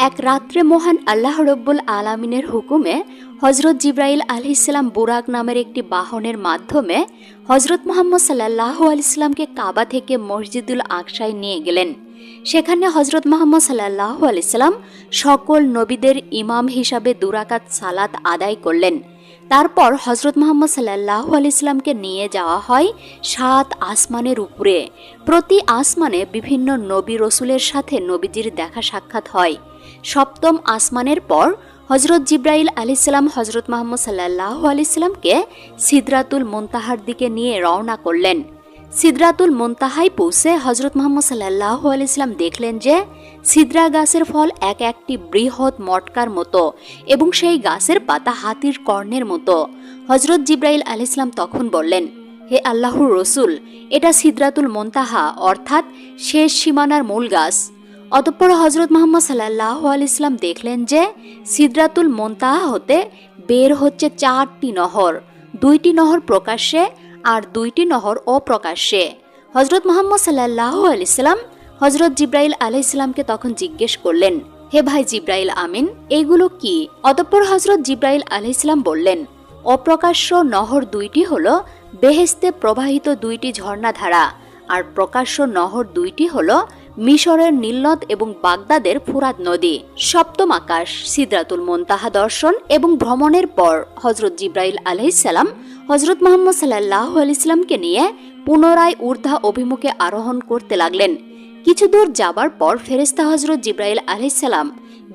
এক রাত্রে মহান আল্লাহ রব্বুল আলামিনের হুকুমে হজরত জিব্রাইল আলাইহিসসালাম বুরাক নামের একটি বাহনের মাধ্যমে হজরত মুহাম্মদ সাল্লাল্লাহু আলাইহি সাল্লামকে কাবা থেকে মসজিদুল আকসায় নিয়ে গেলেন। সেখানে হজরত মুহাম্মদ সাল্লাল্লাহু আলাইহি সাল্লাম সকল নবীদের ইমাম হিসাবে 2 রাকাত সালাত আদায় করলেন। তারপর হজরত মুহাম্মদ সাল্লাল্লাহু আলাইহি সাল্লামকে নিয়ে যাওয়া হয় 7 আসমানের উপরে। প্রতি আসমানে বিভিন্ন নবী রসুলের সাথে নবীজির দেখা সাক্ষাৎ হয়। 7ম আসমানের পর হজরত জিব্রাইল আলাইহিস সালাম হজরত মুহাম্মদ সাল্লাল্লাহু আলাইহি সাল্লামকে সিদরাতুল মুনতাহার দিকে নিয়ে রওনা করলেন। সিদরাতুল মুনতাহায় পৌঁছে হজরত মুহাম্মদ সাল্লাল্লাহু আলাইহি সাল্লাম দেখলেন যে সিদরা গাছের ফল এক একটি বৃহৎ মটকার মতো এবং সেই গাছের পাতা হাতির কর্ণের মতো। হজরত জিব্রাইল আলাইহিস সালাম তখন বললেন, হে আল্লাহর রসুল, এটা সিদরাতুল মুনতাহা অর্থাৎ শেষ সীমানার মূল গাছ। অতঃপর হজরত মুহাম্মদ সাল্লাল্লাহু আলাইহি সাল্লাম দেখলেন যে সিদরাতুল মুনতাহা হতে বের হচ্ছে 4টি নহর, 2টি নহর প্রকাশ্যে আর 2টি নহর অপ্রকাশ্যে। হজরত মুহাম্মদ সাল্লাল্লাহু আলাইহি সাল্লাম হজরত জিব্রাইল আলাইহিস সালামকে তখন জিজ্ঞেস করলেন, হে ভাই জিব্রাইল আমিন, এইগুলো কি? অতঃপর হজরত জিব্রাইল আলাইহিস সালাম বললেন, অপ্রকাশ্য নহর 2টি হলো বেহেশতে প্রবাহিত 2টি ঝর্ণাধারা, আর প্রকাশ্য নহর 2টি হলো মিশরের নীলনদ এবং বাগদাদের ফুরাত নদী। 7ম আকাশ সিদরাতুল মুনতাহা দর্শন এবং ভ্রমণের পর হজরত জিব্রাইল আলাইহিস সালাম হজরত মুহাম্মদ সাল্লাল্লাহু আলাইহি সাল্লামকে নিয়ে পুনরায় ঊর্ধ্বা অভিমুখে আরোহণ করতে লাগলেন। কিছু দূর যাবার পর ফেরেশতা হজরত জিব্রাইল আলাইহিস সালাম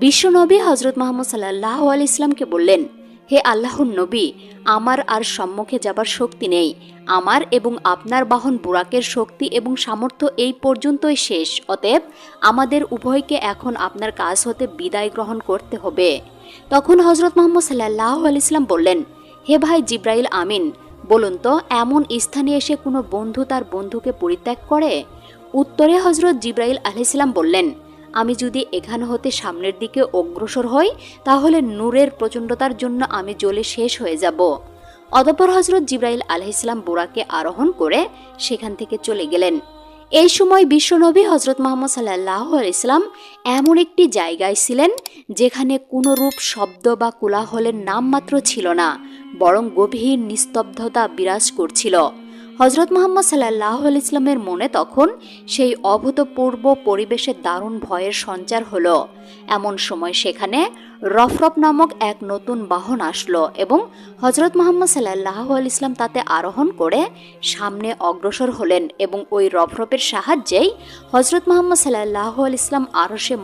বিশ্বনবী হজরত মুহাম্মদ সাল্লাল্লাহু আলাইহি সাল্লামকে বললেন, হে আল্লাহর নবী, আমার আর সম্মুখে যাবার শক্তি নেই। আমার এবং আপনার বাহন বুরাকের শক্তি এবং সামর্থ্য এই পর্যন্তই শেষ। অতএব আমাদের উভয়কে এখন আপনার কাছ হতে বিদায় গ্রহণ করতে হবে। তখন হজরত মুহাম্মদ সাল্লাল্লাহু আলাইহি সাল্লাম বললেন, হে ভাই জিব্রাইল আমিন, বলুন তো এমন স্থানে এসে কোনো বন্ধু তার বন্ধুকে পরিত্যাগ করে? উত্তরে হজরত জিব্রাইল আলাইহিস সালাম বললেন, আমি যদি এখান হতে সামনের দিকে অগ্রসর হই তাহলে নূরের প্রচণ্ডতার জন্য আমি জ্বলে শেষ হয়ে যাব। অতঃপর হজরত জিব্রাইল আলাইহিস সালাম বুরাকে আরোহণ করে সেখান থেকে চলে গেলেন। এই সময় বিশ্বনবী হজরত মুহাম্মদ সাল্লাল্লাহু আলাইহি সাল্লাম এমন একটি জায়গায় ছিলেন যেখানে কোনো রূপ শব্দ বা কোলাহলের নামমাত্র ছিল না, বরং গভীর নিস্তব্ধতা বিরাজ করছিল। হজরত মুহাম্মদ সাল্লাল্লাহু আলাইহি সাল্লামের মনে তখন সেই অভূতপূর্ব পরিবেশে দারুণ ভয়ের সঞ্চার হলো। এমন সময় সেখানে রফরফ নামক এক নতুন বাহন আসলো এবং হজরত মুহাম্মদ সাল্লাল্লাহু আলাইহি সাল্লাম তাতে আরোহণ করে সামনে অগ্রসর হলেন এবং ওই রফরফের সাহায্যেই হজরত মুহাম্মদ সাল্লাল্লাহু আলাইহি সাল্লাম আরশে